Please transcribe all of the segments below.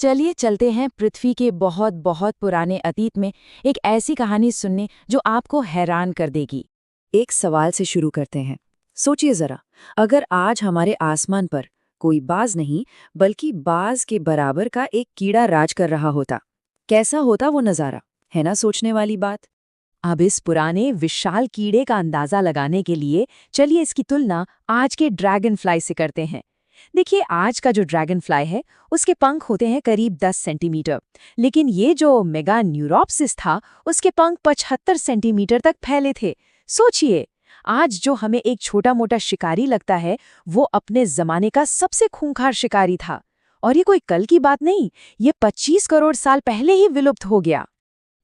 चलिए चलते हैं पृथ्वी के बहुत बहुत पुराने अतीत में एक ऐसी कहानी सुनने जो आपको हैरान कर देगी। एक सवाल से शुरू करते हैं। सोचिए जरा, अगर आज हमारे आसमान पर कोई बाज नहीं बल्कि बाज के बराबर का एक कीड़ा राज कर रहा होता, कैसा होता वो नज़ारा? है ना सोचने वाली बात। अब इस पुराने विशाल कीड़े का अंदाजा लगाने के लिए चलिए इसकी तुलना आज के ड्रैगन फ्लाई से करते हैं। देखिए, आज का जो ड्रैगन फ्लाई है उसके पंख होते हैं करीब 10 सेंटीमीटर, लेकिन ये जो मेगा न्यूरोप्सिस था उसके पंख 75 सेंटीमीटर तक फैले थे। सोचिए, आज जो हमें एक छोटा मोटा शिकारी लगता है वो अपने जमाने का सबसे खूंखार शिकारी था। और ये कोई कल की बात नहीं, ये 25 करोड़ साल पहले ही विलुप्त हो गया।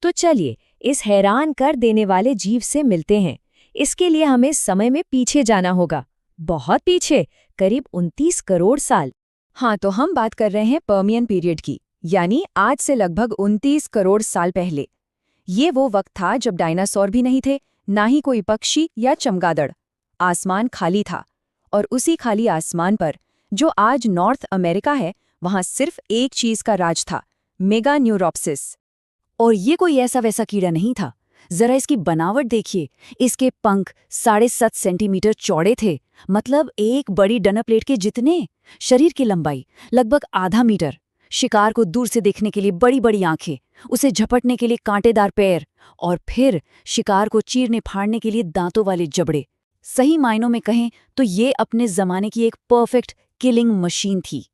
तो चलिए इस हैरान कर देने वाले जीव से मिलते हैं। इसके लिए हमें समय में पीछे जाना होगा, बहुत पीछे, करीब 29 करोड़ साल। हाँ, तो हम बात कर रहे हैं पर्मियन पीरियड की, यानी आज से लगभग 29 करोड़ साल पहले। ये वो वक्त था जब डायनासोर भी नहीं थे, ना ही कोई पक्षी या चमगादड़। आसमान खाली था, और उसी खाली आसमान पर जो आज नॉर्थ अमेरिका है वहाँ सिर्फ एक चीज का राज था, मेगा न्यूरोप्सिस। और ये कोई ऐसा वैसा कीड़ा नहीं था। जरा इसकी बनावट देखिए, इसके पंख 7.5 सेंटीमीटर चौड़े थे, मतलब एक बड़ी डनर प्लेट के जितने। शरीर की लंबाई लगभग आधा मीटर। शिकार को दूर से देखने के लिए बड़ी बड़ी आंखें, उसे झपटने के लिए कांटेदार पैर, और फिर शिकार को चीरने फाड़ने के लिए दांतों वाले जबड़े। सही मायनों में कहें तो ये अपने जमाने की एक परफेक्ट किलिंग मशीन थी।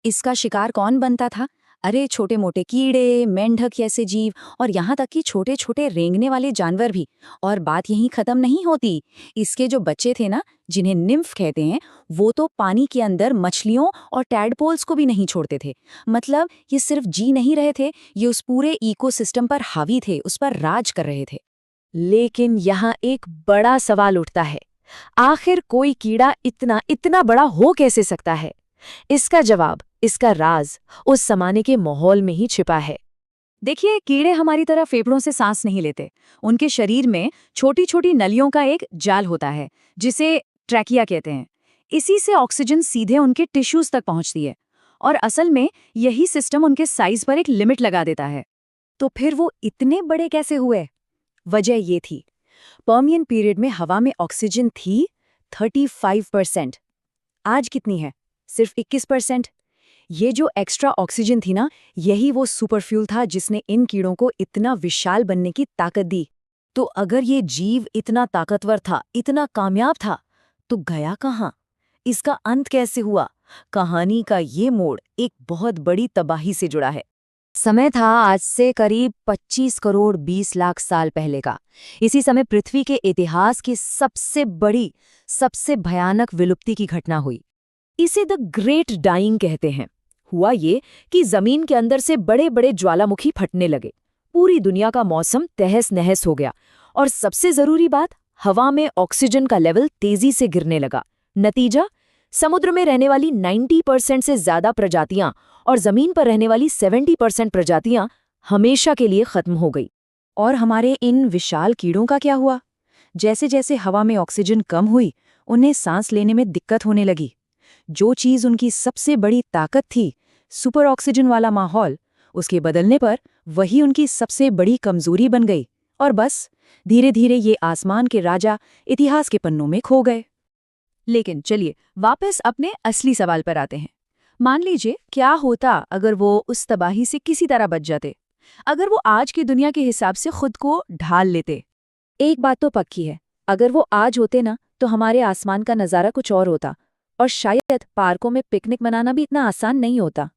इसका शिकार कौन बनता था? अरे छोटे मोटे कीड़े, मेंढक जैसे जीव, और यहाँ तक कि छोटे छोटे रेंगने वाले जानवर भी। और बात यहीं खत्म नहीं होती। इसके जो बच्चे थे ना, जिन्हें निम्फ कहते हैं, वो तो पानी के अंदर मछलियों और टैडपोल्स को भी नहीं छोड़ते थे। मतलब ये सिर्फ जी नहीं रहे थे, ये उस पूरे इकोसिस्टम पर हावी थे, उस पर राज कर रहे थे। लेकिन यहाँ एक बड़ा सवाल उठता है, आखिर कोई कीड़ा इतना इतना बड़ा हो कैसे सकता है? इसका जवाब, इसका राज उस जमाने के माहौल में ही छिपा है। देखिए, कीड़े हमारी तरह फेफड़ों से सांस नहीं लेते। उनके शरीर में छोटी छोटी नलियों का एक जाल होता है जिसे ट्रैकिया कहते हैं। इसी से ऑक्सीजन सीधे उनके टिश्यूज तक पहुंचती है, और असल में यही सिस्टम उनके साइज पर एक लिमिट लगा देता है। तो फिर वो इतने बड़े कैसे हुए? वजह ये थी, पर्मियन पीरियड में हवा में ऑक्सीजन थी 35%। आज कितनी है? सिर्फ 21%। ये जो एक्स्ट्रा ऑक्सीजन थी ना, यही वो सुपरफ्यूल था जिसने इन कीड़ों को इतना विशाल बनने की ताकत दी। तो अगर ये जीव इतना ताकतवर था, इतना कामयाब था, तो गया कहाँ? इसका अंत कैसे हुआ? कहानी का ये मोड़ एक बहुत बड़ी तबाही से जुड़ा है। समय था आज से करीब 25 करोड़ 20 लाख साल पहले का। इसी समय पृथ्वी के इतिहास की सबसे बड़ी, सबसे भयानक विलुप्ति की घटना हुई। इसे द ग्रेट डाइंग कहते हैं। हुआ ये कि जमीन के अंदर से बड़े बड़े ज्वालामुखी फटने लगे, पूरी दुनिया का मौसम तहस नहस हो गया, और सबसे जरूरी बात, हवा में ऑक्सीजन का लेवल तेजी से गिरने लगा। नतीजा, समुद्र में रहने वाली 90% से ज्यादा प्रजातियां और जमीन पर रहने वाली 70% प्रजातियां हमेशा के लिए खत्म हो गई। और हमारे इन विशाल कीड़ों का क्या हुआ? जैसे जैसे हवा में ऑक्सीजन कम हुई, उन्हें सांस लेने में दिक्कत होने लगी। जो चीज उनकी सबसे बड़ी ताकत थी, सुपर ऑक्सीजन वाला माहौल, उसके बदलने पर वही उनकी सबसे बड़ी कमजोरी बन गई। और बस धीरे धीरे ये आसमान के राजा इतिहास के पन्नों में खो गए। लेकिन चलिए वापस अपने असली सवाल पर आते हैं। मान लीजिए, क्या होता अगर वो उस तबाही से किसी तरह बच जाते? अगर वो आज की दुनिया के हिसाब से खुद को ढाल लेते? एक बात तो पक्की है, अगर वो आज होते ना, तो हमारे आसमान का नज़ारा कुछ और होता, और शायद पार्कों में पिकनिक मनाना भी इतना आसान नहीं होता।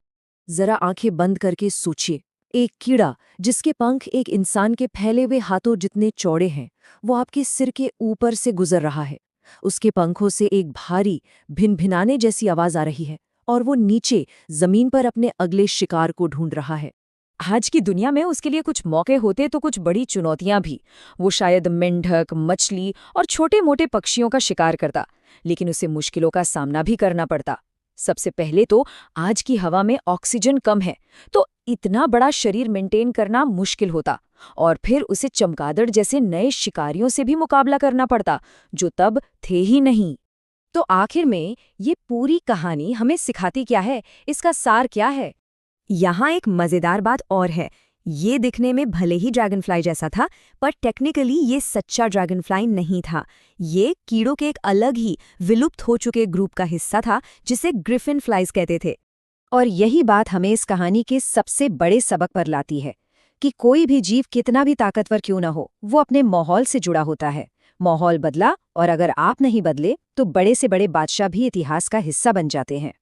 जरा आंखें बंद करके सोचिए, एक कीड़ा जिसके पंख एक इंसान के फैले हुए हाथों जितने चौड़े हैं, वो आपके सिर के ऊपर से गुजर रहा है। उसके पंखों से एक भारी भिनभिनाने जैसी आवाज आ रही है, और वो नीचे जमीन पर अपने अगले शिकार को ढूंढ रहा है। आज की दुनिया में उसके लिए कुछ मौके होते तो कुछ बड़ी चुनौतियां भी। वो शायद मेंढक, मछली और छोटे मोटे पक्षियों का शिकार करता, लेकिन उसे मुश्किलों का सामना भी करना पड़ता। सबसे पहले तो आज की हवा में ऑक्सीजन कम है, तो इतना बड़ा शरीर मेंटेन करना मुश्किल होता, और फिर उसे चमगादड़ जैसे नए शिकारियों से भी मुकाबला करना पड़ता, जो तब थे ही नहीं। तो आखिर में ये पूरी कहानी हमें सिखाती क्या है? इसका सार क्या है? यहाँ एक मजेदार बात और है। ये दिखने में भले ही ड्रैगनफ्लाई जैसा था, पर टेक्निकली ये सच्चा ड्रैगनफ्लाई नहीं था। ये कीड़ों के एक अलग ही विलुप्त हो चुके ग्रुप का हिस्सा था, जिसे ग्रिफिन फ्लाइज कहते थे। और यही बात हमें इस कहानी के सबसे बड़े सबक पर लाती है कि कोई भी जीव कितना भी ताकतवर क्यों न हो, वो अपने माहौल से जुड़ा होता है। माहौल बदला और अगर आप नहीं बदले तो बड़े से बड़े बादशाह भी इतिहास का हिस्सा बन जाते हैं।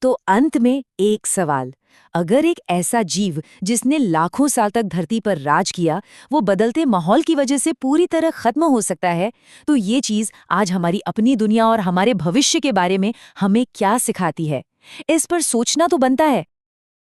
तो अंत में एक सवाल, अगर एक ऐसा जीव जिसने लाखों साल तक धरती पर राज किया वो बदलते माहौल की वजह से पूरी तरह खत्म हो सकता है, तो ये चीज आज हमारी अपनी दुनिया और हमारे भविष्य के बारे में हमें क्या सिखाती है? इस पर सोचना तो बनता है।